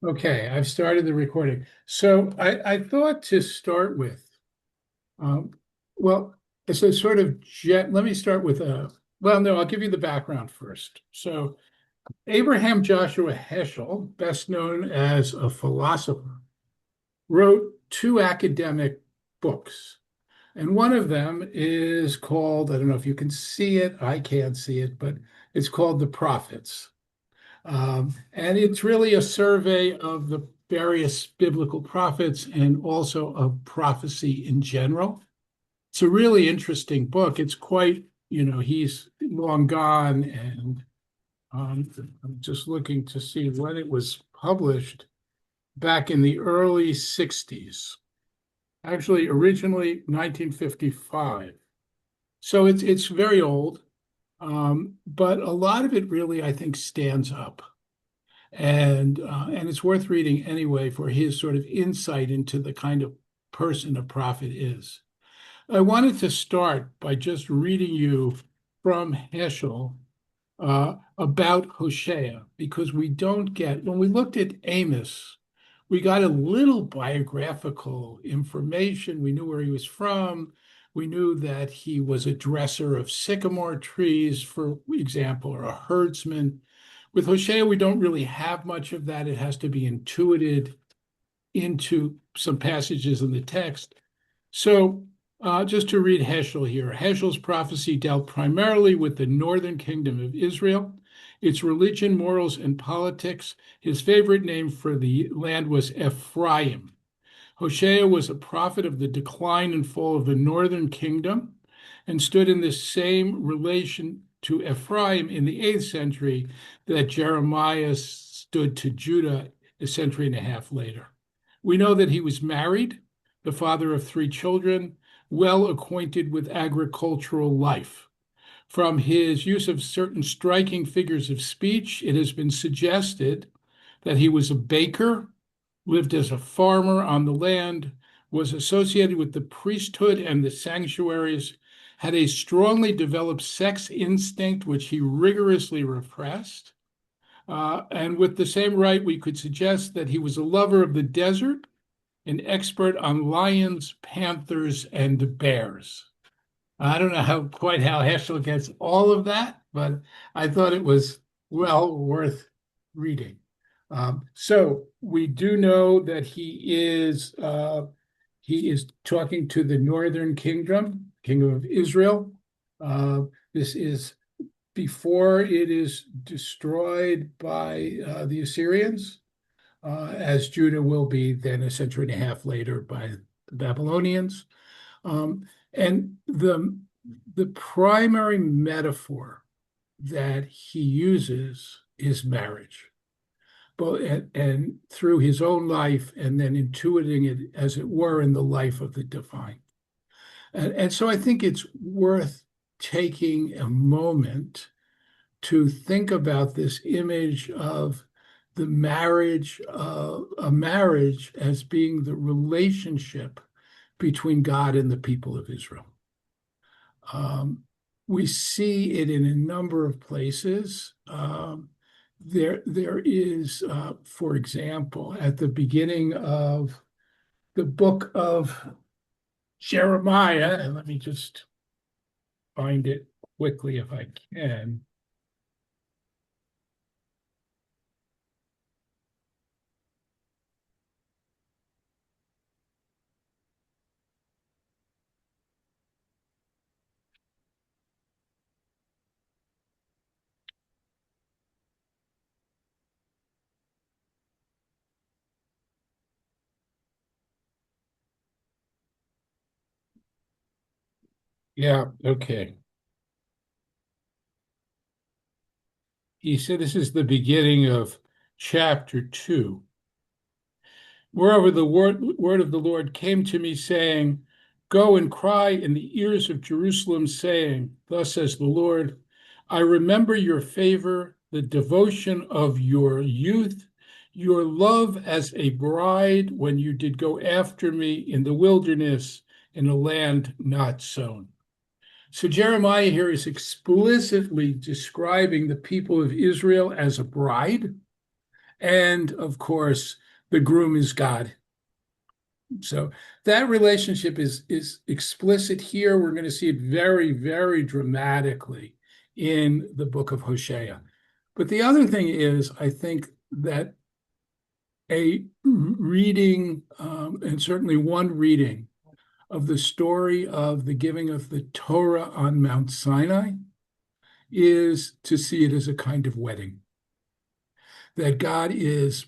Okay, I've started the recording. So I thought to start with, um, well, it's a sort of let me start with well, no, I'll give you the background first. So Abraham Joshua Heschel, best known as a philosopher, wrote two academic books. And one of them is called, I don't know if you can see it, I can't see it, but it's called The Prophets. And it's really a survey of the various biblical prophets and also of prophecy in general. It's a really interesting book. It's quite, he's long gone, and I'm just looking to see when it was published back in the early 60s. Actually, originally 1955. So it's very old, but a lot of it really, I think, stands up. And it's worth reading anyway for his sort of insight into the kind of person a prophet is. I wanted to start by just reading you from Heschel about Hosea, because we don't get, when we looked at Amos, we got a little biographical information. We knew where he was from. We knew that he was a dresser of sycamore trees, for example, or a herdsman. With Hosea, we don't really have much of that. It has to be intuited into some passages in the text. So, just to read Heschel here, Heschel's prophecy dealt primarily with the northern kingdom of Israel, its religion, morals, and politics. His favorite name for the land was Ephraim. Hosea was a prophet of the decline and fall of the northern kingdom and stood in the same relation to Ephraim in the 8th century that Jeremiah stood to Judah a century and a half later. We know that he was married, the father of 3 children, well acquainted with agricultural life. From his use of certain striking figures of speech, it has been suggested that he was a baker, lived as a farmer on the land, was associated with the priesthood and the sanctuaries, had a strongly developed sex instinct, which he rigorously repressed. And with the same right, we could suggest that he was a lover of the desert, an expert on lions, panthers, and bears. I don't know quite how Heschel gets all of that, but I thought it was well worth reading. So we do know that he is talking to the northern kingdom of Israel. This is before it is destroyed by the Assyrians, as Judah will be then a century and a half later by the Babylonians. And the primary metaphor that he uses is marriage, but and through his own life, and then intuiting it, as it were, in the life of the divine. And so I think it's worth taking a moment to think about this image of the marriage, a marriage as being the relationship between God and the people of Israel. We see it in a number of places. There is, for example, at the beginning of the book of Jeremiah, and let me just find it quickly if I can. Yeah, okay. He said this is the beginning of chapter 2. Moreover, the word of the Lord came to me, saying, Go and cry in the ears of Jerusalem, saying, Thus says the Lord, I remember your favor, the devotion of your youth, your love as a bride when you did go after me in the wilderness, in a land not sown. So Jeremiah here is explicitly describing the people of Israel as a bride, And of course, the groom is God. So that relationship is explicit here. We're going to see it very, very dramatically in the book of Hosea. But the other thing is, I think that a reading, and certainly one reading of the story of the giving of the Torah on Mount Sinai is to see it as a kind of wedding, that God is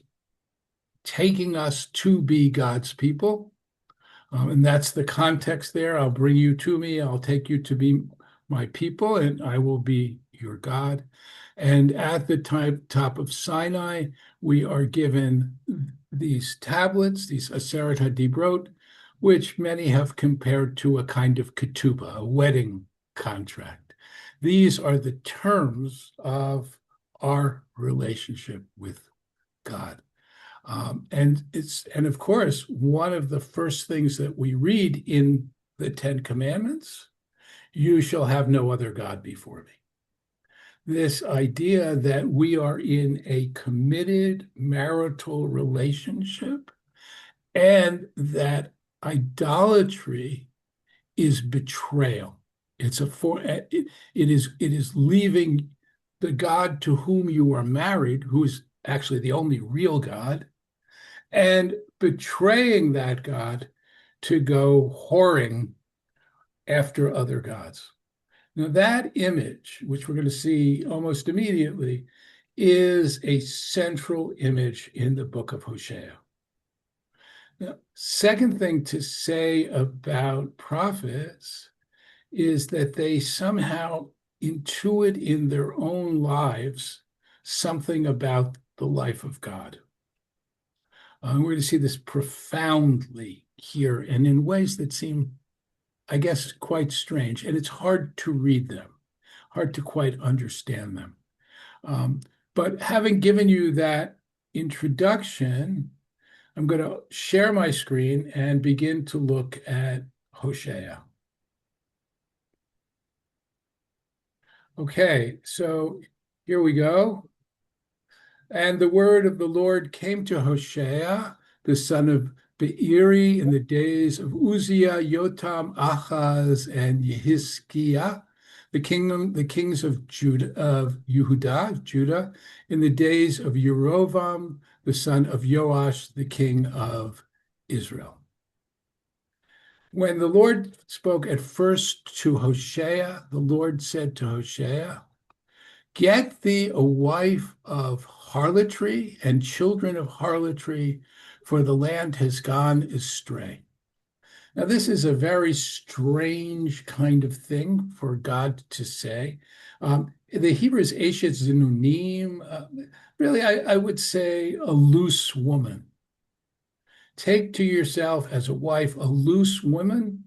taking us to be God's people. And that's the context there. I'll bring you to me. I'll take you to be my people, and I will be your God. And at the top of Sinai, we are given these tablets, these Aseret HaDibrot, which many have compared to a kind of ketubah, a wedding contract. These are the terms of our relationship with God. And of course, one of the first things that we read in the Ten Commandments, you shall have no other God before me. This idea that we are in a committed marital relationship and that idolatry is betrayal. It is leaving the God to whom you are married, who is actually the only real God, and betraying that God to go whoring after other gods. Now, that image, which we're going to see almost immediately, is a central image in the book of Hosea. Now, second thing to say about prophets is that they somehow intuit in their own lives something about the life of God. We're going to see this profoundly here and in ways that seem, I guess, quite strange. And it's hard to read them, hard to quite understand them. But having given you that introduction, I'm going to share my screen and begin to look at Hosea. Okay, so here we go. And the word of the Lord came to Hosea, the son of Beeri, in the days of Uzziah, Yotam, Achaz, and Yehizkiah, the kings of Judah, in the days of Yerovam, the son of Joash, the king of Israel. When the Lord spoke at first to Hosea, the Lord said to Hosea, "Get thee a wife of harlotry and children of harlotry, for the land has gone astray." Now, this is a very strange kind of thing for God to say. The Hebrew is Eshet Zinunim, really, I would say a loose woman. Take to yourself as a wife a loose woman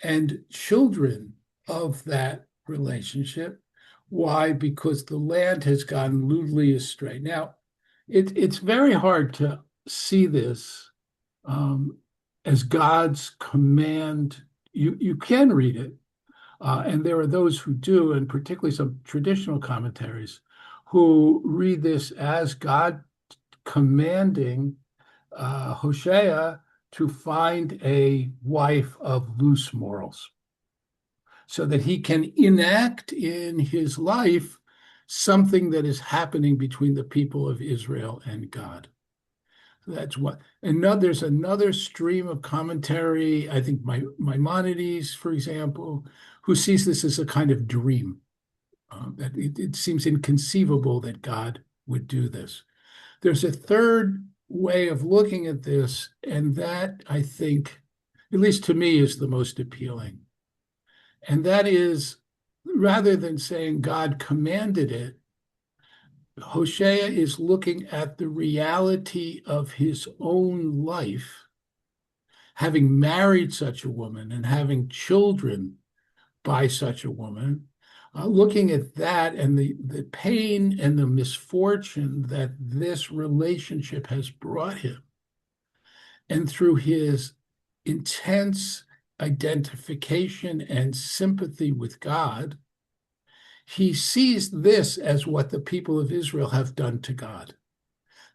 and children of that relationship. Why? Because the land has gone lewdly astray. Now, it's very hard to see this as God's command. You can read it, and there are those who do, and particularly some traditional commentaries, who read this as God commanding Hosea to find a wife of loose morals, so that he can enact in his life something that is happening between the people of Israel and God. That's what. And there's another stream of commentary, I think Maimonides, for example, who sees this as a kind of dream. That it seems inconceivable that God would do this. There's a third way of looking at this, and that, I think, at least to me, is the most appealing. And that is, rather than saying God commanded it, Hosea is looking at the reality of his own life, having married such a woman and having children by such a woman, looking at that and the pain and the misfortune that this relationship has brought him. And through his intense identification and sympathy with God, he sees this as what the people of Israel have done to God.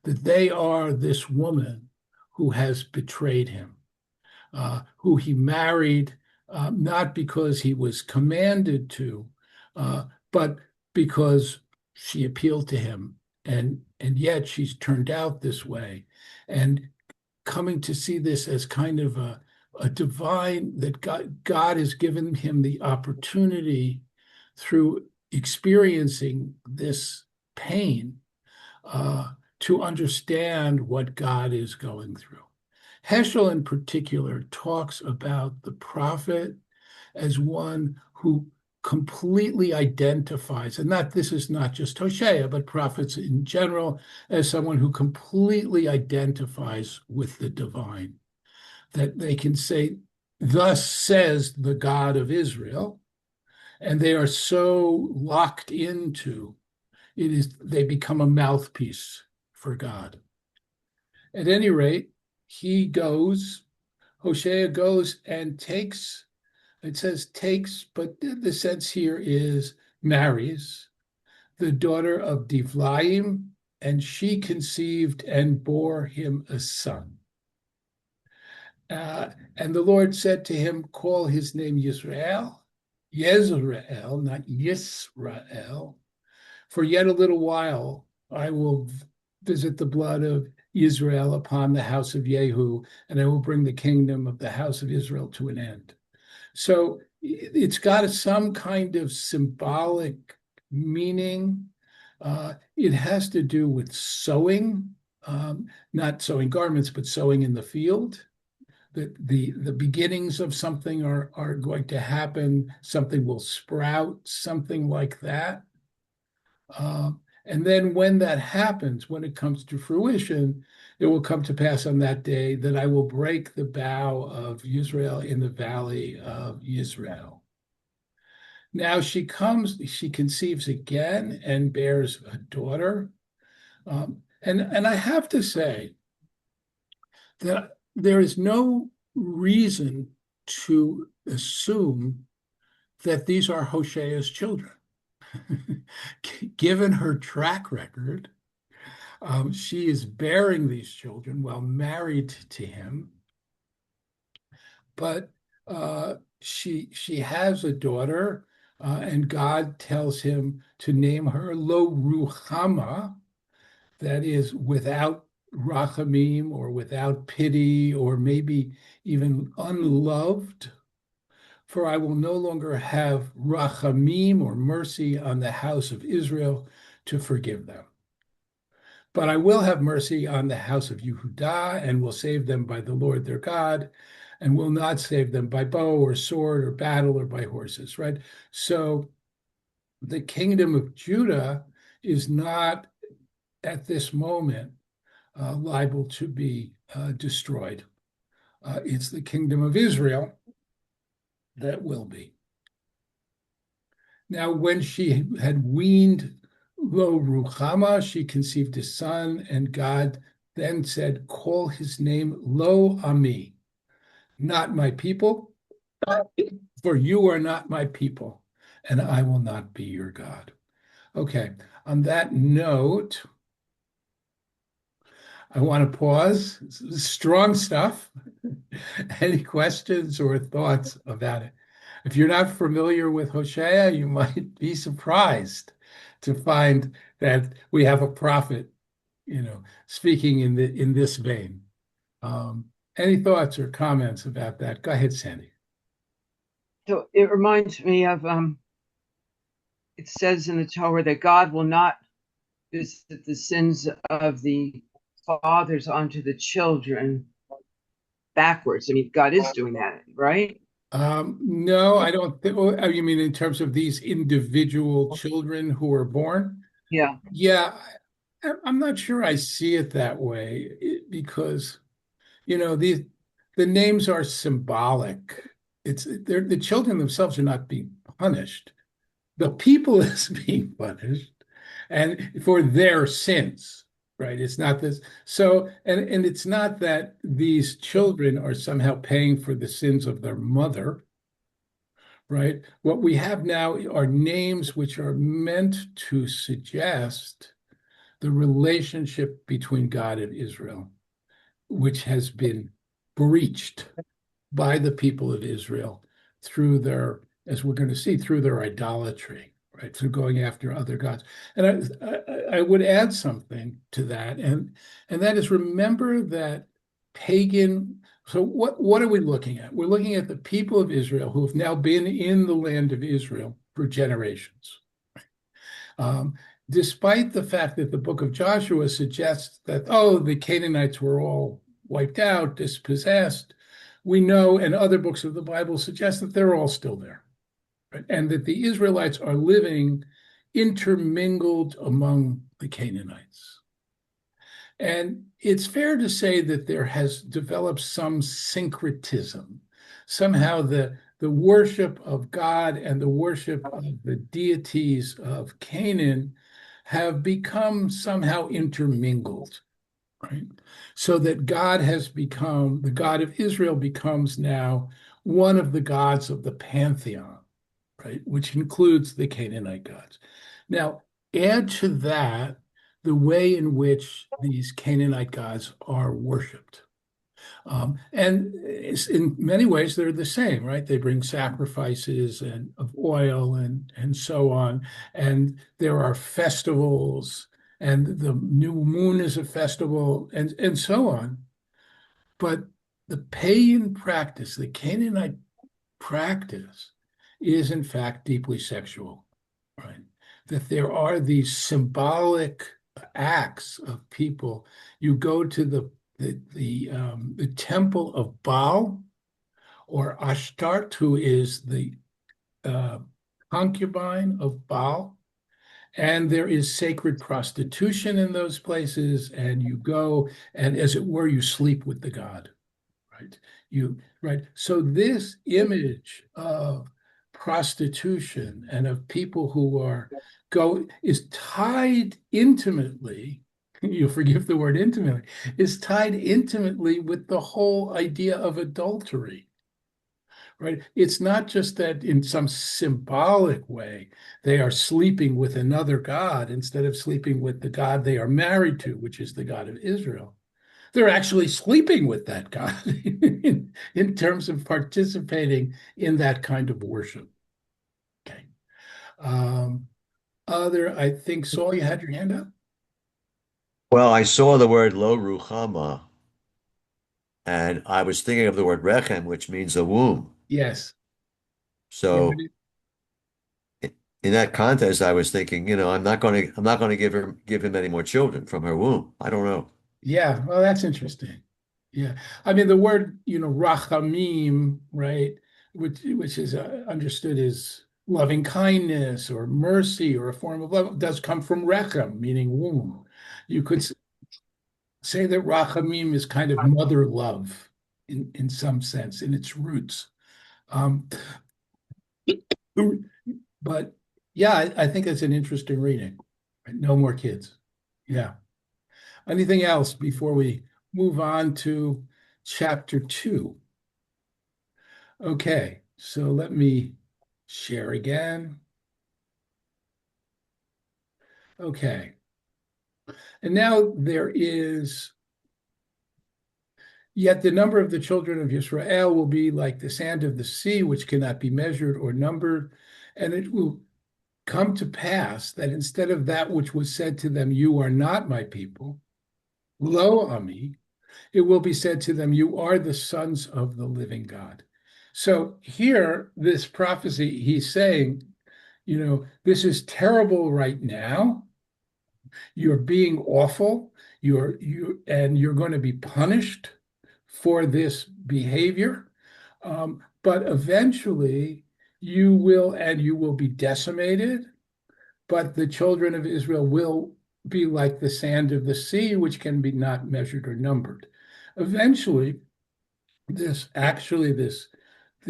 that they are this woman who has betrayed him, who he married not because he was commanded to, but because she appealed to him, and yet she's turned out this way, and coming to see this as kind of a divine that God has given him the opportunity through experiencing this pain to understand what God is going through. Heschel, in particular, talks about the prophet as one who completely identifies, and not this is not just Hosea, but prophets in general, as someone who completely identifies with the divine, that they can say, "Thus says the God of Israel," and they are so locked into it is they become a mouthpiece for God. At any rate, he goes, Hosea goes and takes, it says takes, but the sense here is marries the daughter of Divlaim, and she conceived and bore him a son. And the Lord said to him, call his name Yisrael, Yezrael, not Yisrael, for yet a little while I will visit the blood of Israel upon the house of Jehu, and I will bring the kingdom of the house of Israel to an end. So it's got some kind of symbolic meaning. It has to do with sowing, not sowing garments, but sowing in the field. The beginnings of something are going to happen, something will sprout, something like that. And then when that happens, when it comes to fruition, it will come to pass on that day that I will break the bow of Israel in the valley of Israel. Now she conceives again and bears a daughter. And I have to say that there is no reason to assume that these are Hosea's children. Given her track record, she is bearing these children while married to him, but she has a daughter, and God tells him to name her Lo Ruchama, that is without rachamim or without pity or maybe even unloved. For I will no longer have rachamim or mercy on the house of Israel to forgive them. But I will have mercy on the house of Yehudah and will save them by the Lord their God and will not save them by bow or sword or battle or by horses, right? So the kingdom of Judah is not at this moment liable to be destroyed. It's the kingdom of Israel that will be. Now, when she had weaned Lo Ruchama, she conceived a son, and God then said, call his name Lo Ami, not my people, for you are not my people, and I will not be your God. Okay, on that note, I want to pause. Strong stuff. Any questions or thoughts about it? If you're not familiar with Hosea, you might be surprised to find that we have a prophet, speaking in this vein. Any thoughts or comments about that? Go ahead, Sandy. So it reminds me of it says in the Torah that God will not visit the sins of the fathers onto the children backwards. I mean, God is doing that, right? No, I don't think. Oh, you mean in terms of these individual children who were born? Yeah. Yeah, I'm not sure I see it that way because the names are symbolic. The children themselves are not being punished. The people is being punished, and for their sins, right? It's not this. So, and it's not that these children are somehow paying for the sins of their mother, right? What we have now are names which are meant to suggest the relationship between God and Israel, which has been breached by the people of Israel through their, as we're going to see, through their idolatry, right? Through going after other gods. And I would add something to that, and that is remember that pagan. So what are we looking at? We're looking at the people of Israel who have now been in the land of Israel for generations. Um, Despite the fact that the book of Joshua suggests that, oh, the Canaanites were all wiped out, dispossessed, we know, and other books of the Bible suggest that they're all still there, right? And that the Israelites are living intermingled among the Canaanites. And it's fair to say that there has developed some syncretism. Somehow the worship of God and the worship of the deities of Canaan have become somehow intermingled, right? So that God has become, the God of Israel becomes now one of the gods of the pantheon, right? Which includes the Canaanite gods. Now, add to that the way in which these Canaanite gods are worshipped. And in many ways, they're the same, right? They bring sacrifices and of oil and so on. And there are festivals, and the new moon is a festival, and so on. But the pagan practice, the Canaanite practice, is in fact deeply sexual, right? That there are these symbolic acts of people. You go to the temple of Baal or Ashtart, who is the uh, concubine of Baal, and there is sacred prostitution in those places. And you go, and as it were, you sleep with the god, right? Right. So this image of prostitution and of people who are go is tied intimately, you forgive the word intimately, is tied intimately with the whole idea of adultery, right? It's not just that in some symbolic way they are sleeping with another god instead of sleeping with the God they are married to, which is the God of Israel. They're actually sleeping with that God in terms of participating in that kind of worship. Okay. I think, Saul, you had your hand up? Well, I saw the word lo ruchama, and I was thinking of the word rechem, which means a womb. Yes. Yeah, So in that context, I was thinking, I'm not going to give him any more children from her womb. I don't know. yeah, well, that's interesting. Yeah. I mean, the word, rachamim, right, which is understood as loving kindness or mercy or a form of love, does come from rechem, meaning womb. You could say that rachamim is kind of mother love in some sense in its roots. Um, but yeah, I think it's an interesting reading. No more kids. Yeah. Anything else before we move on to chapter 2? Okay, so let me share again. Okay, and now there is, yet the number of the children of Israel will be like the sand of the sea, which cannot be measured or numbered. And it will come to pass that instead of that which was said to them, you are not my people, lo ami, it will be said to them, you are the sons of the living God. So here, this prophecy, he's saying, this is terrible right now. You're being awful. You're going to be punished for this behavior. But eventually you will be decimated, but the children of Israel will be like the sand of the sea, which can be not measured or numbered. Eventually, the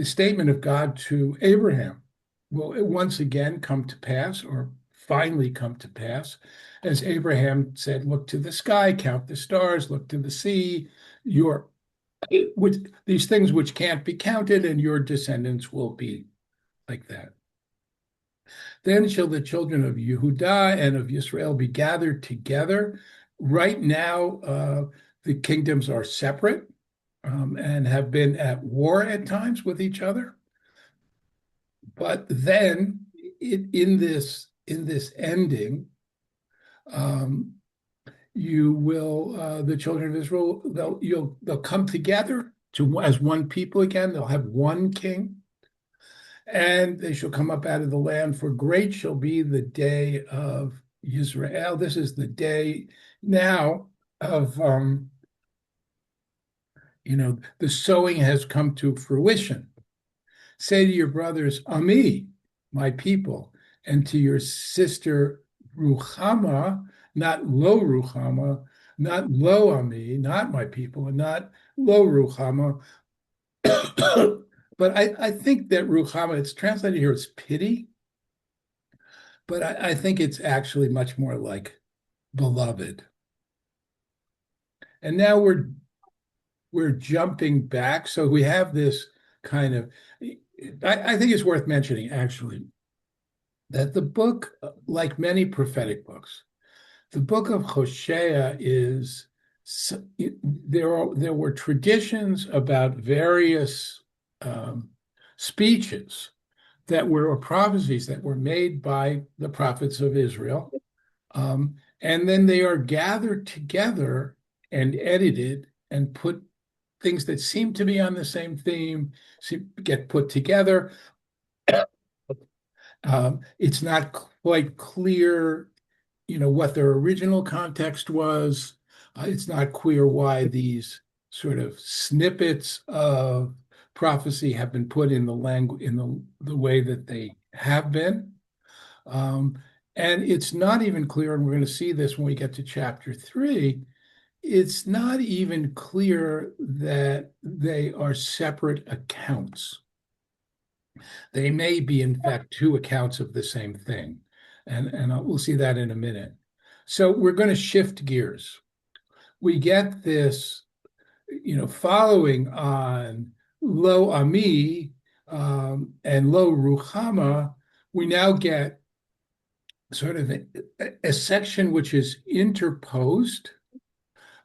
statement of God to Abraham will once again come to pass, or finally come to pass, as Abraham said, look to the sky, count the stars, look to the sea, your these things which can't be counted, and your descendants will be like that. Then shall the children of Yehudah and of Israel be gathered together. Right now, the kingdoms are separate and have been at war at times with each other. But then, in this ending, you will the children of Israel they'll come together as one people again. They'll have one king, and they shall come up out of the land. For great shall be the day of Israel. This is the day now of the sowing has come to fruition. Say to your brothers, Ami, my people, and to your sister Ruchama, not Lo Ruchama, not Lo Ami, not my people, and not Lo Ruchama. But I think that Ruchama, it's translated here as pity, but I think it's actually much more like beloved. And now we're jumping back. So we have this kind of, I think it's worth mentioning actually that the book, like many prophetic books, the book of Hosea there were traditions about various speeches that were prophecies that were made by the prophets of Israel. And then they are gathered together and edited and put things that seem to be on the same theme get put together. It's not quite clear, what their original context was. It's not clear why these sort of snippets of prophecy have been put in the language in the way that they have been. And it's not even clear, and we're going to see this when we get to chapter 3, it's not even clear that they are separate accounts. They may be, in fact, two accounts of the same thing. And we'll see that in a minute. So we're going to shift gears. We get this, following on Lo Ami and Lo Ruchama, we now get sort of a section which is interposed.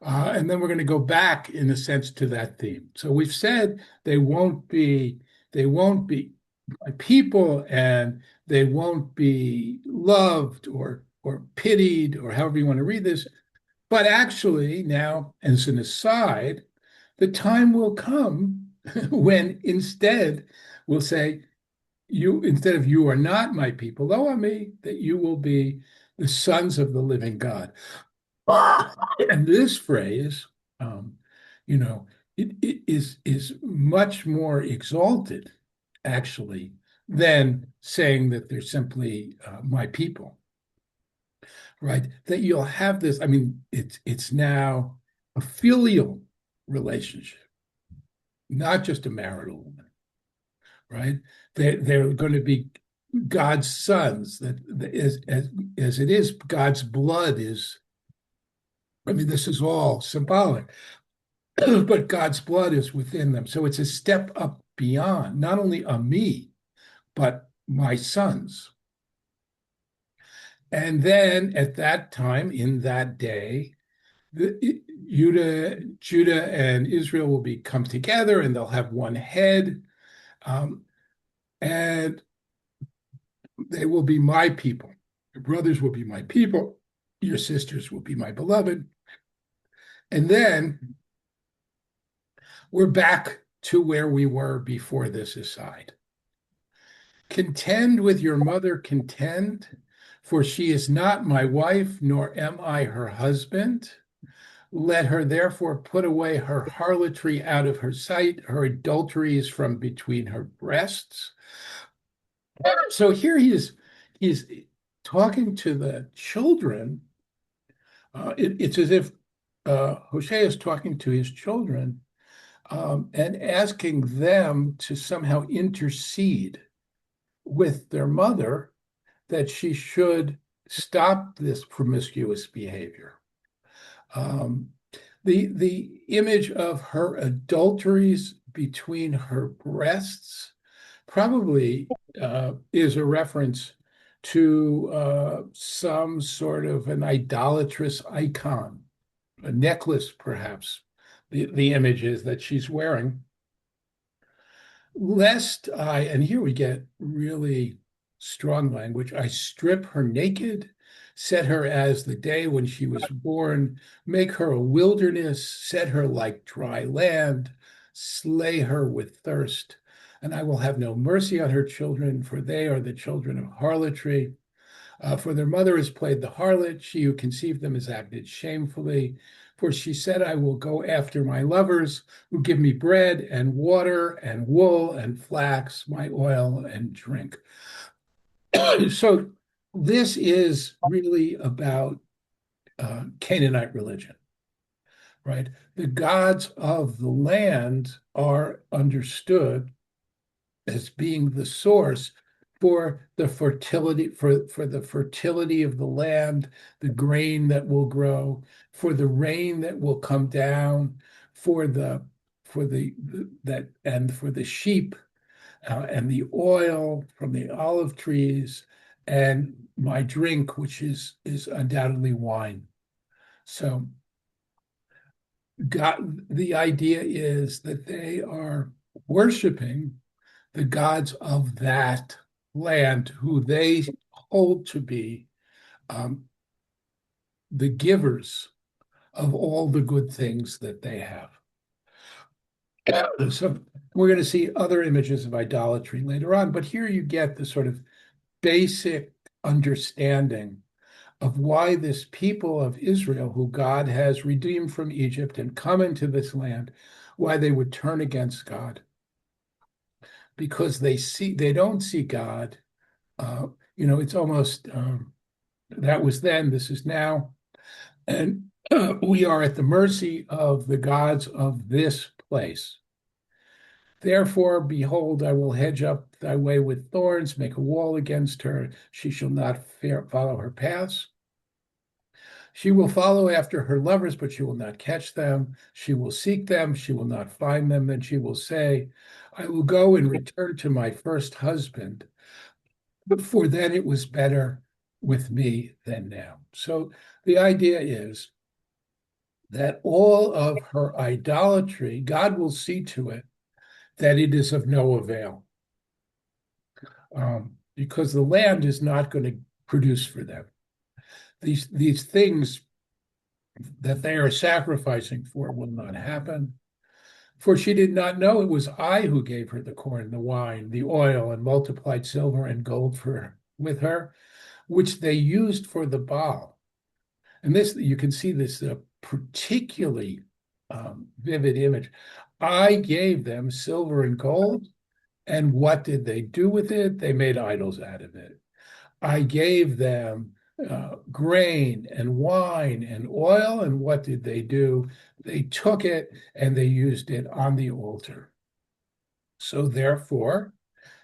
And then we're going to go back, in a sense, to that theme. So we've said they won't be my people, and they won't be loved or pitied, or however you want to read this. But actually, now, as an aside, the time will come when instead we'll say, instead of you are not my people, Lo Ami, that you will be the sons of the living God. And this phrase, it is much more exalted, actually, than saying that they're simply my people, right? That you'll have this. I mean, it's now a filial relationship, not just a marital one, right? They're going to be God's sons. That as it is, God's blood is. I mean, this is all symbolic, but God's blood is within them. So it's a step up beyond not only a me, but my sons. And then at that time, in that day, Judah and Israel will come together, and they'll have one head, and they will be my people. Your brothers will be my people. Your sisters will be my beloved. And then we're back to where we were before this aside. Contend with your mother, contend, for she is not my wife, nor am I her husband. Let her therefore put away her harlotry out of her sight, her adulteries from between her breasts. So here he's talking to the children. It's as if Hosea is talking to his children and asking them to somehow intercede with their mother that she should stop this promiscuous behavior. The image of her adulteries between her breasts probably is a reference to some sort of an idolatrous icon, a necklace, perhaps, the images that she's wearing. Lest I, and here we get really strong language, I strip her naked, set her as the day when she was born, make her a wilderness, set her like dry land, slay her with thirst. And I will have no mercy on her children, for they are the children of harlotry. For their mother has played the harlot. She who conceived them has acted shamefully. For she said, I will go after my lovers who give me bread and water and wool and flax, my oil and drink. So this is really about Canaanite religion, right? The gods of the land are understood as being the source for the fertility for the fertility of the land, the grain that will grow, for the rain that will come down, for the that and for the sheep and the oil from the olive trees and my drink, which is undoubtedly wine. So God, the idea is that they are worshiping the gods of that land, who they hold to be the givers of all the good things that they have. So we're going to see other images of idolatry later on, but here you get the sort of basic understanding of why this people of Israel, who God has redeemed from Egypt and come into this land, why they would turn against God. Because they don't see God. It's almost that was then, this is now, and we are at the mercy of the gods of this place. Therefore, behold, I will hedge up thy way with thorns, make a wall against her. She shall not follow her paths. She will follow after her lovers, but she will not catch them. She will seek them, she will not find them. Then she will say, I will go and return to my first husband, for then it was better with me than now. So the idea is that all of her idolatry, God will see to it that it is of no avail, because the land is not going to produce for them. These things that they are sacrificing for will not happen. For she did not know it was I who gave her the corn, the wine, the oil, and multiplied silver and gold with her, which they used for the Baal. And this, you can see this particularly vivid image. I gave them silver and gold, and what did they do with it? They made idols out of it. I gave them grain and wine and oil, and what did they do? They took it and they used it on the altar. So therefore,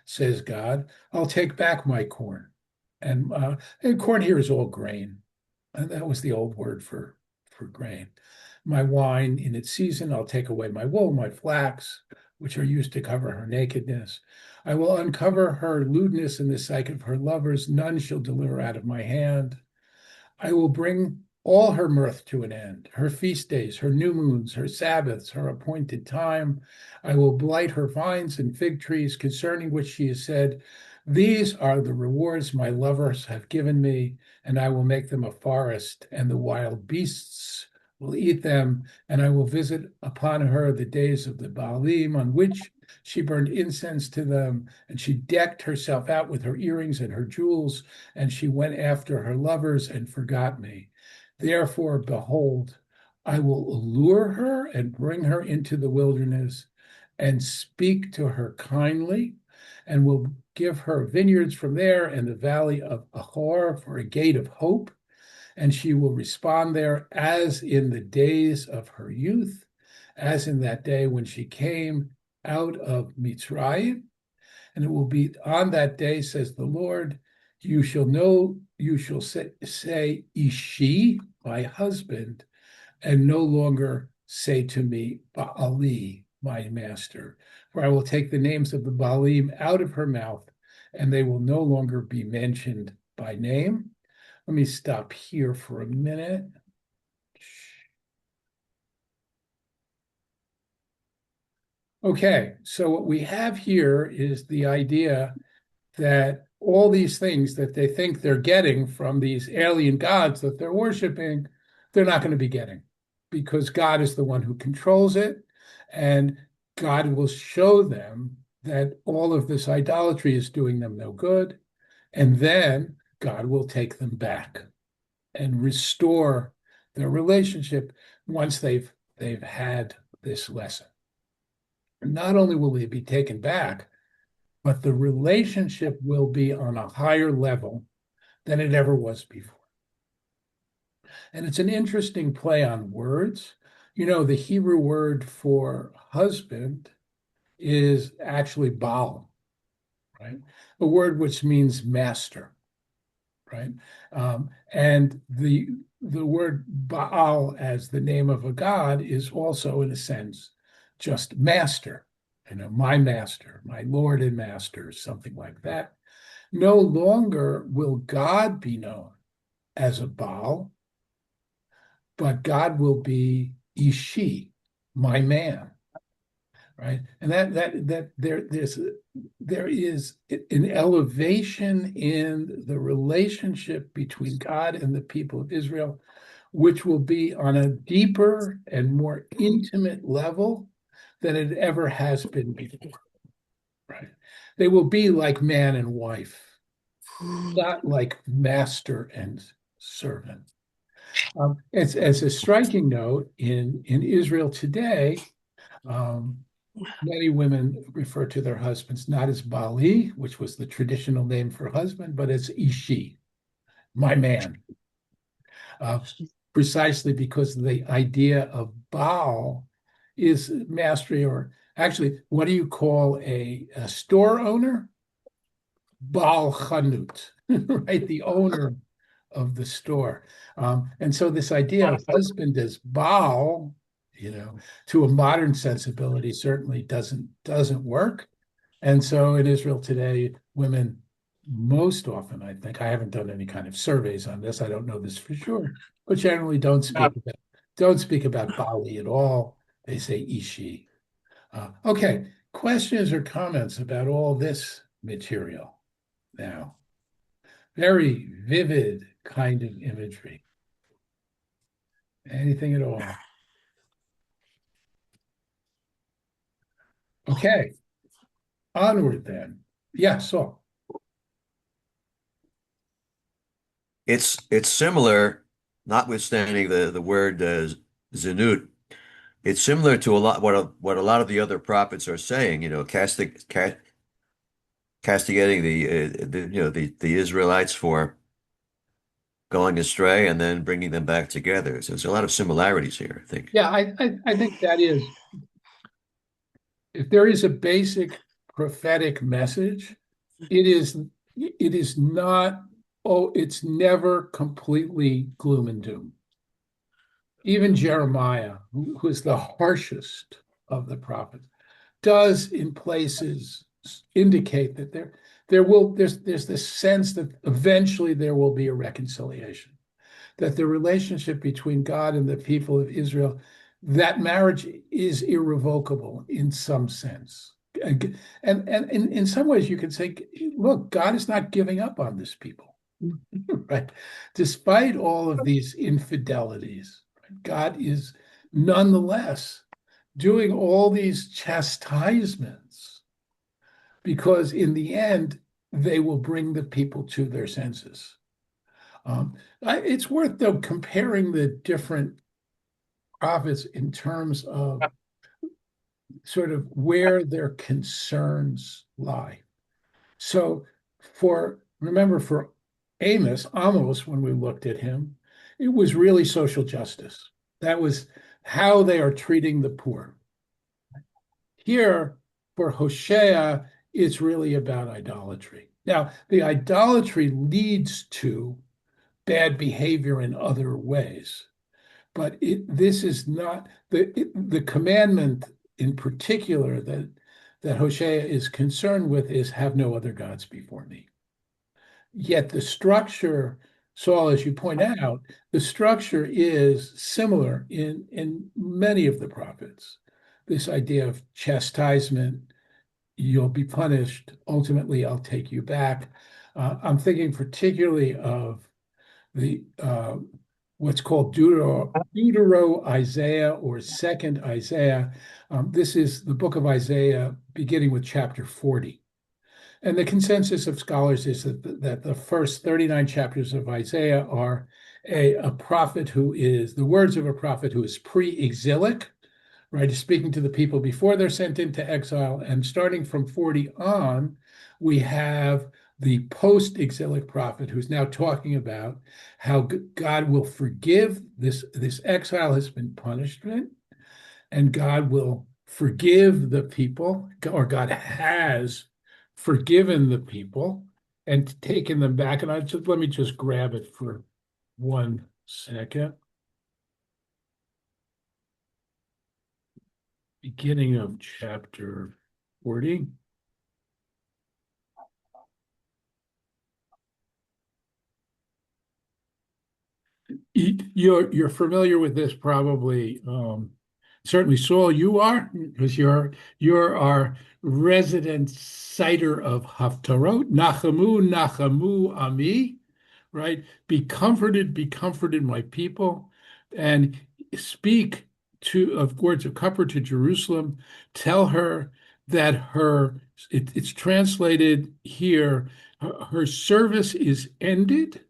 says God, I'll take back my corn. And corn here is all grain. And that was the old word for grain. My wine in its season, I'll take away my wool, my flax, which are used to cover her nakedness. I will uncover her lewdness in the sight of her lovers. None shall deliver out of my hand. I will bring all her mirth to an end, her feast days, her new moons, her Sabbaths, her appointed time. I will blight her vines and fig trees, concerning which she has said, these are the rewards my lovers have given me, and I will make them a forest, and the wild beasts will eat them, and I will visit upon her the days of the Baalim, on which she burned incense to them, and she decked herself out with her earrings and her jewels, and she went after her lovers and forgot me. Therefore, behold, I will allure her and bring her into the wilderness and speak to her kindly, and will give her vineyards from there and the valley of Ahor for a gate of hope. And she will respond there as in the days of her youth, as in that day when she came out of Mitzrayim. And it will be on that day, says the Lord, you shall say, Ishi, my husband, and no longer say to me, Baali, my master. For I will take the names of the Baalim out of her mouth, and they will no longer be mentioned by name. Let me stop here for a minute. Okay, so what we have here is the idea that all these things that they think they're getting from these alien gods that they're worshiping, they're not going to be getting because God is the one who controls it. And God will show them that all of this idolatry is doing them no good. And then God will take them back and restore their relationship once they've had this lesson. Not only will they be taken back, but the relationship will be on a higher level than it ever was before. And it's an interesting play on words. You know, the Hebrew word for husband is actually Baal, right? A word which means master, right? And the word Baal as the name of a god is also, in a sense, just master. You know, my master, my Lord and master, something like that. No longer will God be known as a Baal, but God will be Ishi, my man, right? And that there is an elevation in the relationship between God and the people of Israel, which will be on a deeper and more intimate level than it ever has been before, right? They will be like man and wife, not like master and servant. As a striking note, in Israel today, um, many women refer to their husbands not as Bali, which was the traditional name for husband, but as Ishi, my man, uh, precisely because the idea of Baal is mastery, or actually, what do you call a store owner? Baal Chanut, right? The owner of the store. And so this idea of husband as Baal, you know, to a modern sensibility certainly doesn't work. And so in Israel today, women most often, I think, I haven't done any kind of surveys on this, I don't know this for sure, but generally don't speak about Bali at all. They say Ishi. Okay, questions or comments about all this material now? Very vivid kind of imagery. Anything at all? Okay, onward then. Yeah, so It's similar, notwithstanding the word zanut. It's similar to a lot what a lot of the other prophets are saying. You know, castigating the Israelites for going astray and then bringing them back together. So there's a lot of similarities here, I think. yeah, I think that is, if there is a basic prophetic message, it is not, oh, it's never completely gloom and doom. Even Jeremiah, who is the harshest of the prophets, does in places indicate that there's this sense that eventually there will be a reconciliation, that the relationship between God and the people of Israel, that marriage is irrevocable in some sense. And in some ways you could say, look, God is not giving up on this people, right? Despite all of these infidelities, God is nonetheless doing all these chastisements because in the end, they will bring the people to their senses. It's worth, though, comparing the different prophets in terms of sort of where their concerns lie. So remember, for Amos, when we looked at him, it was really social justice. That was how they are treating the poor. Here, for Hosea, it's really about idolatry. Now, the idolatry leads to bad behavior in other ways, but this is not the commandment in particular that Hosea is concerned with is have no other gods before me. Yet the structure, Saul, as you point out, the structure is similar in many of the prophets. This idea of chastisement, you'll be punished. Ultimately, I'll take you back. I'm thinking particularly of the what's called Deutero Isaiah or Second Isaiah. This is the book of Isaiah, beginning with chapter 40. And the consensus of scholars is that the first 39 chapters of Isaiah are a prophet who is the words of a prophet who is pre-exilic, right? He's speaking to the people before they're sent into exile. And starting from 40 on, we have the post-exilic prophet who's now talking about how God will forgive this exile has been punishment, and God will forgive the people, or God has forgiven the people and taken them back. And let me just grab it for 1 second. Beginning of chapter 40. You're familiar with this probably. Certainly, Saul, you are, because you're our resident citer of Haftarot. Nachamu, Nachamu, Ami, right? Be comforted, my people, and speak of words of comfort to Jerusalem. Tell her that it's translated here, her service is ended.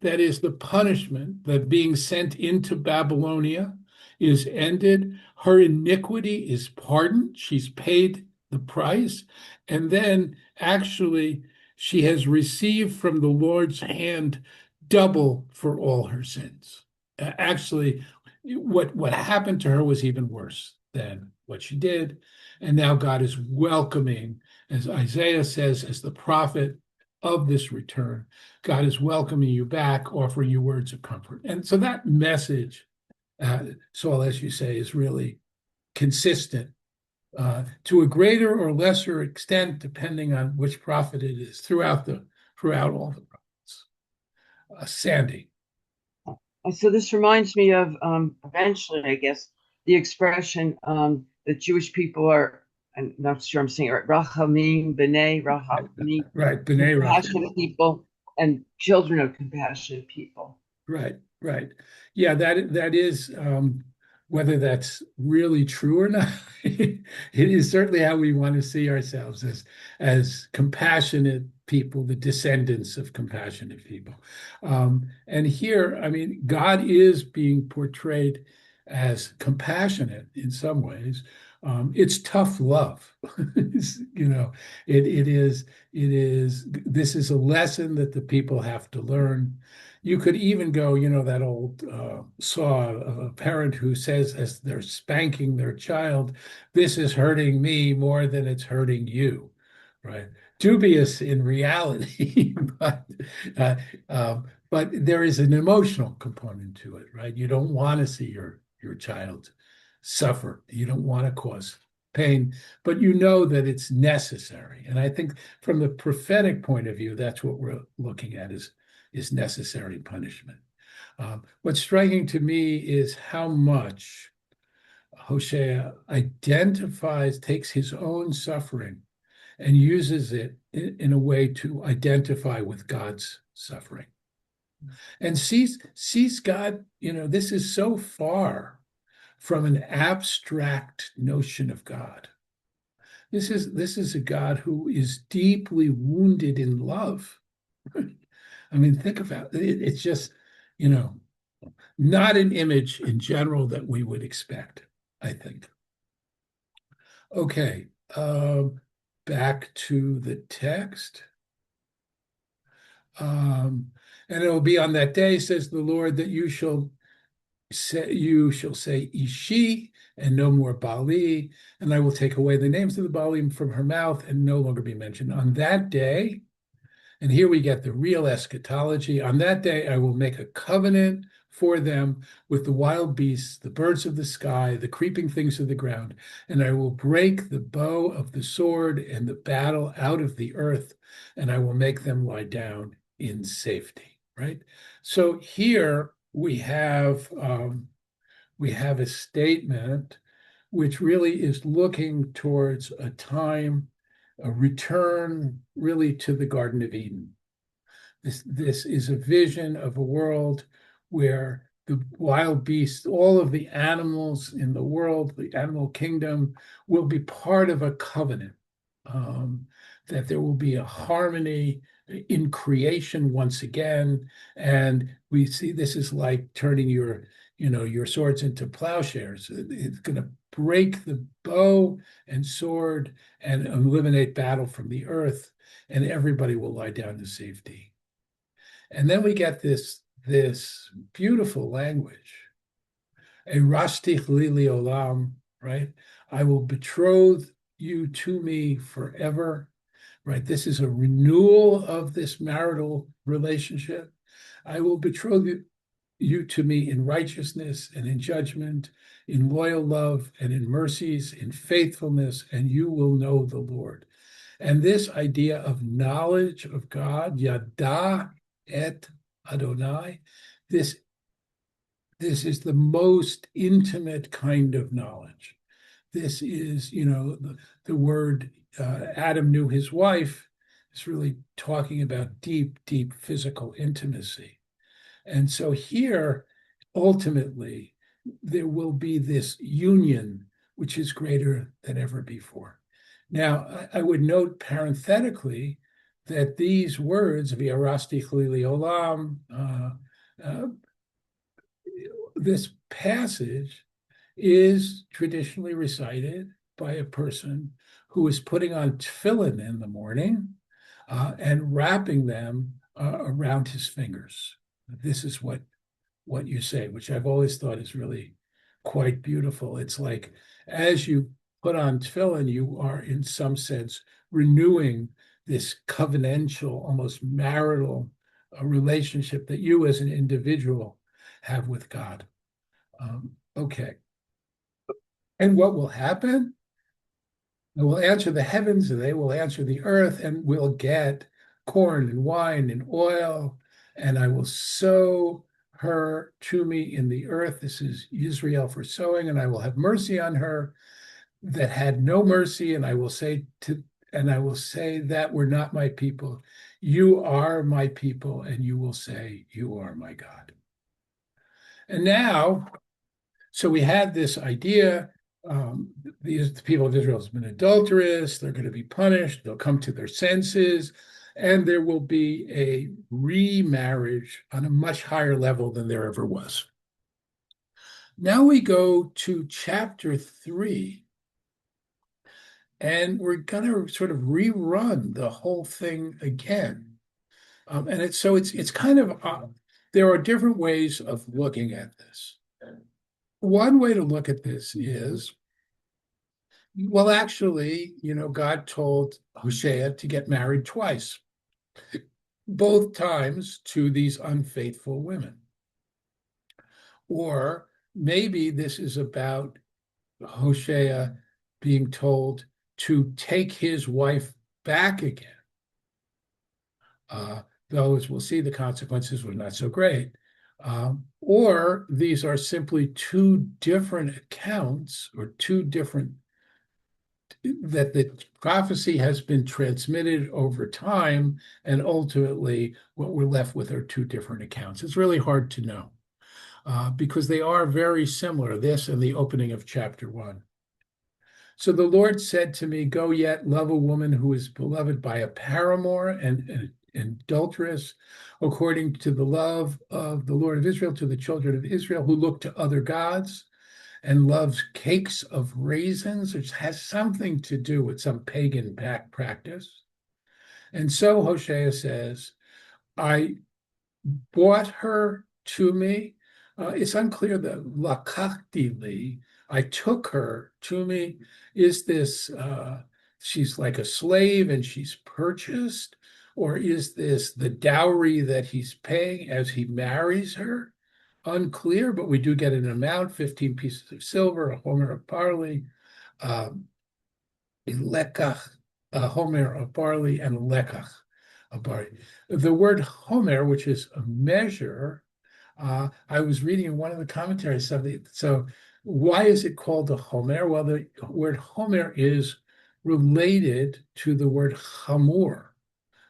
That is, the punishment that being sent into Babylonia is ended. Her iniquity is pardoned. She's paid the price. And then actually, she has received from the Lord's hand double for all her sins. Actually, what happened to her was even worse than what she did. And now God is welcoming, as Isaiah says, as the prophet of this return. God is welcoming you back, offering you words of comfort. And so that message, Saul, as you say, is really consistent to a greater or lesser extent, depending on which prophet it is, throughout all the prophets. Sandy. So this reminds me of eventually, I guess, the expression that Jewish people are, I'm not sure I'm saying it right, Rachamim, B'nai Rachamim, Right, B'nai compassionate people and children of compassionate people. Right. Yeah, that is whether that's really true or not. It is certainly how we want to see ourselves as compassionate people, the descendants of compassionate people. And here, I mean, God is being portrayed as compassionate in some ways. It's tough love. It is. This is a lesson that the people have to learn. You could even go, that old saw of a parent who says, as they're spanking their child, this is hurting me more than it's hurting you, right? Dubious in reality, uh, but there is an emotional component to it, right? You don't want to see your child suffer. You don't want to cause pain, but you know that it's necessary. And I think from the prophetic point of view, that's what we're looking at is necessary punishment. What's striking to me is how much Hosea takes his own suffering and uses it in a way to identify with God's suffering and sees God, this is so far from an abstract notion of God. This is a God who is deeply wounded in love. I mean, think about it. It's just, not an image in general that we would expect, I think. Okay, back to the text. And it will be on that day, says the Lord, that you shall say Ishi and no more Bali, and I will take away the names of the Baalim from her mouth and no longer be mentioned. On that day, and here we get the real eschatology. On that day, I will make a covenant for them with the wild beasts, the birds of the sky, the creeping things of the ground, and I will break the bow of the sword and the battle out of the earth, and I will make them lie down in safety, right? So here we have a statement which really is looking towards a time, a return really to the Garden of Eden. This is a vision of a world where the wild beasts, all of the animals in the world, the animal kingdom, will be part of a covenant. That there will be a harmony in creation once again, and we see this is like turning your swords into plowshares. It's going to break the bow and sword and eliminate battle from the earth, and everybody will lie down to safety. And then we get this beautiful language, a rastich li olam, right? I will betroth you to me forever, right? This is a renewal of this marital relationship. I will betroth you to me in righteousness and in judgment, in loyal love and in mercies, in faithfulness, and you will know the Lord. And this idea of knowledge of God, yada et Adonai, this is the most intimate kind of knowledge. This is, the word Adam knew his wife is really talking about deep, deep physical intimacy. And so here, ultimately, there will be this union which is greater than ever before. Now, I would note parenthetically that these words, V'arasti chalili olam, this passage is traditionally recited by a person who is putting on tefillin in the morning and wrapping them around his fingers. This is what you say, which I've always thought is really quite beautiful. It's like as you put on tefillin, you are in some sense renewing this covenantal, almost marital relationship that you as an individual have with God. Okay. And what will happen? I will answer the heavens and they will answer the earth, and we'll get corn and wine and oil, and I will sow her to me in the earth. This is Israel for sowing, and I will have mercy on her that had no mercy, and I will say that were not my people. You are my people, and you will say, you are my God. And now, so we had this idea, the people of Israel have been adulterous, they're going to be punished, they'll come to their senses, and there will be a remarriage on a much higher level than there ever was. Now we go to chapter 3, and we're going to sort of rerun the whole thing again. And it's kind of, there are different ways of looking at this. One way to look at this is, well, actually, God told Hosea to get married twice, both times to these unfaithful women. Or maybe this is about Hosea being told to take his wife back again. Though, as we'll see, the consequences were not so great. Or these are simply two different accounts, or that the prophecy has been transmitted over time, and ultimately what we're left with are two different accounts. It's really hard to know because they are very similar, this and the opening of chapter 1. So the Lord said to me, go yet, love a woman who is beloved by a paramour and adulteress, according to the love of the Lord of Israel, to the children of Israel who look to other gods and loves cakes of raisins, which has something to do with some pagan practice. And so Hosea says, I brought her to me. It's unclear that lakachti li, I took her to me. Is this, she's like a slave and she's purchased? Or is this the dowry that he's paying as he marries her? Unclear, but we do get an amount, 15 pieces of silver, a homer of barley, a lekach, a homer of barley, and a lekach. a bar. The word homer, which is a measure, I was reading in one of the commentaries something. So why is it called a homer? Well, the word homer is related to the word hamor,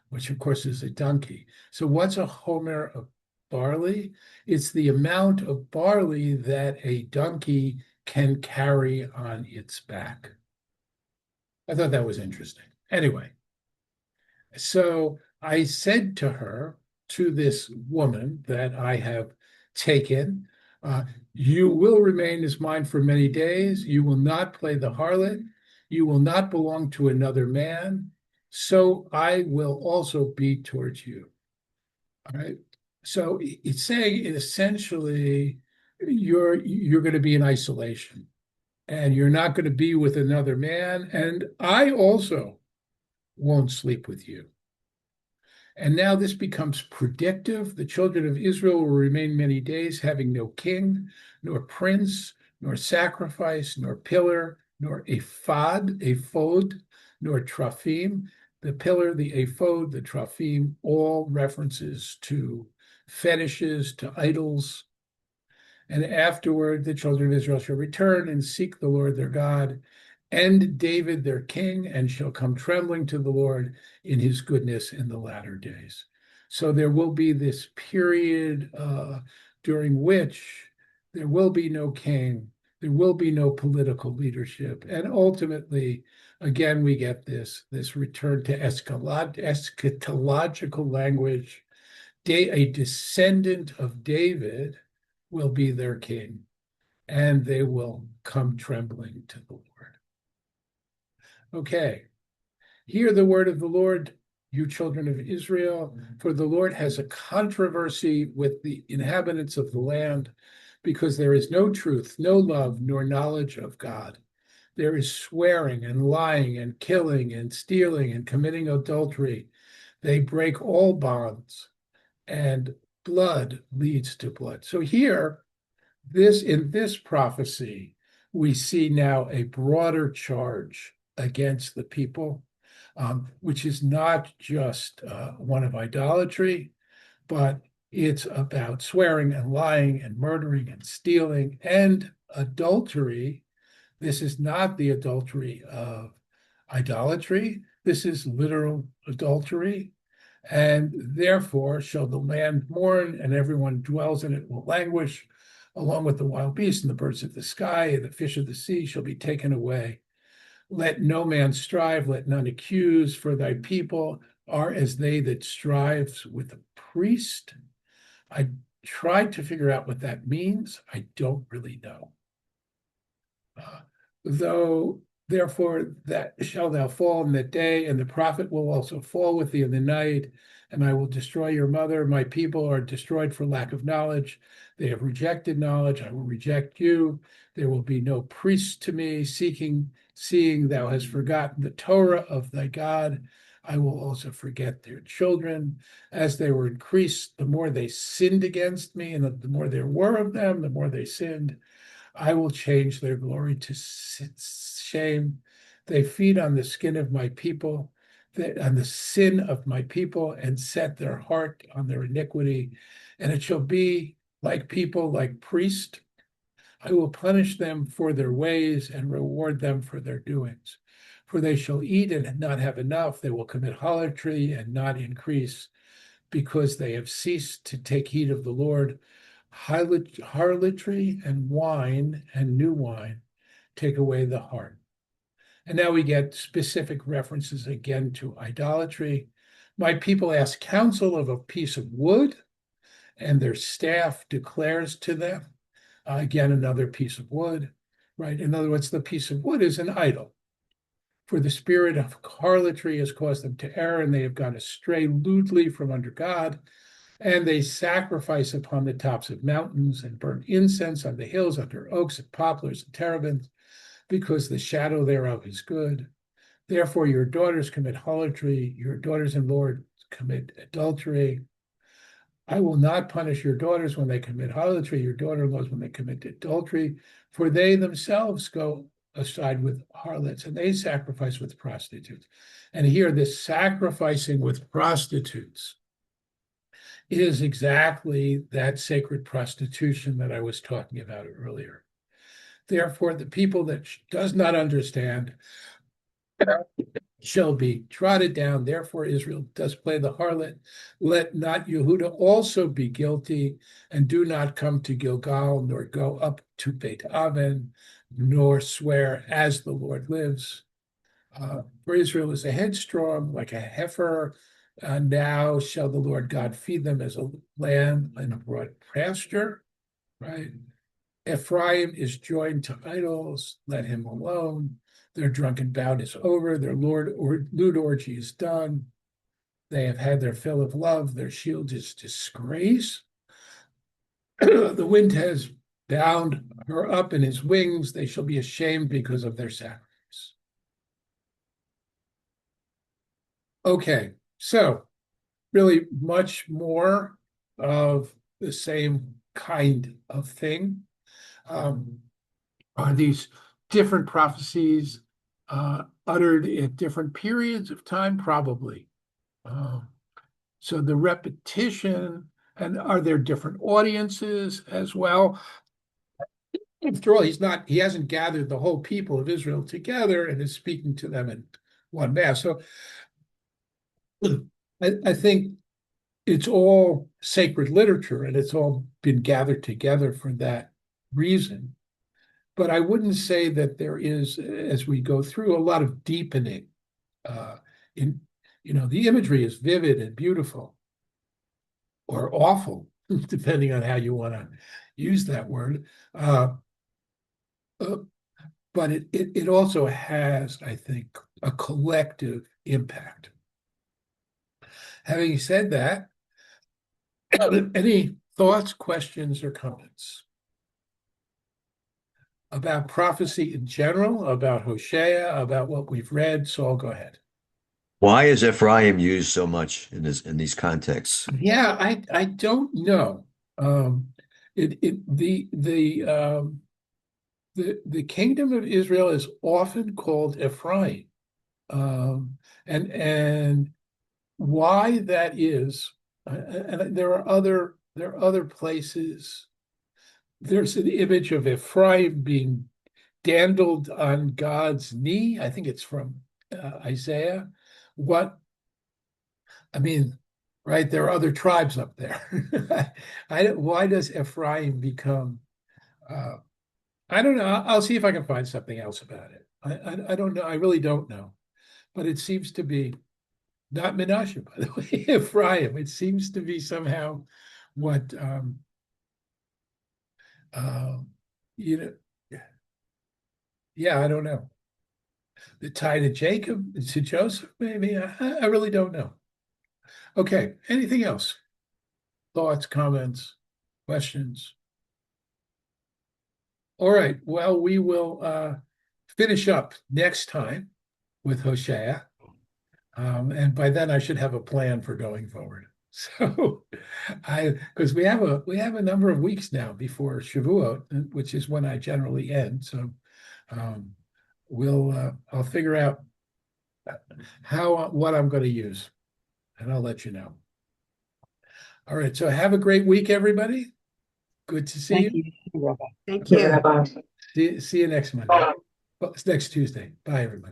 which of course is a donkey. So what's a homer of barley? It's the amount of barley that a donkey can carry on its back. I thought that was interesting. Anyway, so I said to her, to this woman that I have taken, you will remain as mine for many days. You will not play the harlot. You will not belong to another man. So I will also be towards you. All right. So it's saying essentially you're going to be in isolation and you're not going to be with another man. And I also won't sleep with you. And now this becomes predictive. The children of Israel will remain many days, having no king, nor prince, nor sacrifice, nor pillar, nor ephod, nor trophim. The pillar, the ephod, the trophim, all references to fetishes, to idols. And afterward, the children of Israel shall return and seek the Lord their God and David their king, and shall come trembling to the Lord in his goodness in the latter days. So there will be this period during which there will be no king, there will be no political leadership, and ultimately, again, we get this return to eschatological language. A descendant of David will be their king, and they will come trembling to the Lord. Okay, hear the word of the Lord, you children of Israel, for the Lord has a controversy with the inhabitants of the land, because there is no truth, no love, nor knowledge of God. There is swearing and lying and killing and stealing and committing adultery. They break all bonds, and blood leads to blood. So here, in this prophecy, we see now a broader charge against the people, which is not just one of idolatry, but it's about swearing and lying and murdering and stealing and adultery. This is not the adultery of idolatry. This is literal adultery. And therefore shall the land mourn, and everyone who dwells in it will languish, along with the wild beasts and the birds of the sky, and the fish of the sea shall be taken away. Let no man strive, let none accuse, for thy people are as they that strives with a priest. I tried to figure out what that means. I don't really know. Though, therefore, that shall thou fall in that day, and the prophet will also fall with thee in the night, and I will destroy your mother. My people are destroyed for lack of knowledge. They have rejected knowledge. I will reject you. There will be no priest to me, seeing thou hast forgotten the Torah of thy God. I will also forget their children. As they were increased, the more they sinned against me, and the more there were of them, the more they sinned. I will change their glory to shame. They feed on the skin of my people, on the sin of my people, and set their heart on their iniquity. And it shall be like people, like priests. I will punish them for their ways and reward them for their doings. For they shall eat and not have enough. They will commit harlotry and not increase, because they have ceased to take heed of the Lord. Harlotry and wine and new wine take away the heart. And now we get specific references again to idolatry. My people ask counsel of a piece of wood, and their staff declares to them. Again, another piece of wood, right? In other words, the piece of wood is an idol. For the spirit of harlotry has caused them to err, and they have gone astray lewdly from under God. And they sacrifice upon the tops of mountains and burn incense on the hills under oaks and poplars and terebinths, because the shadow thereof is good. Therefore your daughters commit harlotry, your daughters-in-law commit adultery. I will not punish your daughters when they commit harlotry, your daughter-in-laws when they commit adultery, for they themselves go aside with harlots, and they sacrifice with prostitutes. And here, this sacrificing with prostitutes is exactly that sacred prostitution that I was talking about earlier. Therefore, the people that does not understand shall be trodden down. Therefore, Israel does play the harlot. Let not Yehuda also be guilty, and do not come to Gilgal, nor go up to Beit Aven, nor swear as the Lord lives. For Israel is a headstrong, like a heifer. Now shall the Lord God feed them as a lamb in a broad pasture, right? Ephraim is joined to idols, let him alone. Their drunken bout is over, their lewd orgy is done. They have had their fill of love, their shield is disgrace. The wind has bound her up in his wings, they shall be ashamed because of their sacrifice. Okay, so really much more of the same kind of thing. Are these different prophecies uttered at different periods of time? Probably. So the repetition, and are there different audiences as well? After all, he hasn't gathered the whole people of Israel together and is speaking to them in one mass. So I think it's all sacred literature, and it's all been gathered together for that reason. But I wouldn't say that there is, as we go through, a lot of deepening. The imagery is vivid and beautiful, or awful, depending on how you want to use that word. But it also has, I think, a collective impact. Having said that, any thoughts, questions, or comments about prophecy in general, about Hosea, about what we've read? Saul, go ahead. Why is Ephraim used so much in these contexts? Yeah, I don't know. The kingdom of Israel is often called Ephraim, and why that is, and there are other places. There's an image of Ephraim being dandled on God's knee. I think it's from Isaiah. Right? There are other tribes up there. Why does Ephraim become? I don't know. I'll see if I can find something else about it. I don't know. I really don't know. But it seems to be not Menashe, by the way, Ephraim. It seems to be somehow what you know. Yeah, I don't know. The tie to Jacob, to Joseph, maybe. I really don't know. Okay. Anything else? Thoughts, comments, questions? All right. Well, we will finish up next time with Hosea. And by then I should have a plan for going forward. So because we have a number of weeks now before Shavuot, which is when I generally end. So I'll figure out what I'm going to use, and I'll let you know. All right. So have a great week, everybody. Good to see you. Thank you, Rabbi. Thank you. See you next Monday. Well, it's next Tuesday. Bye, everybody.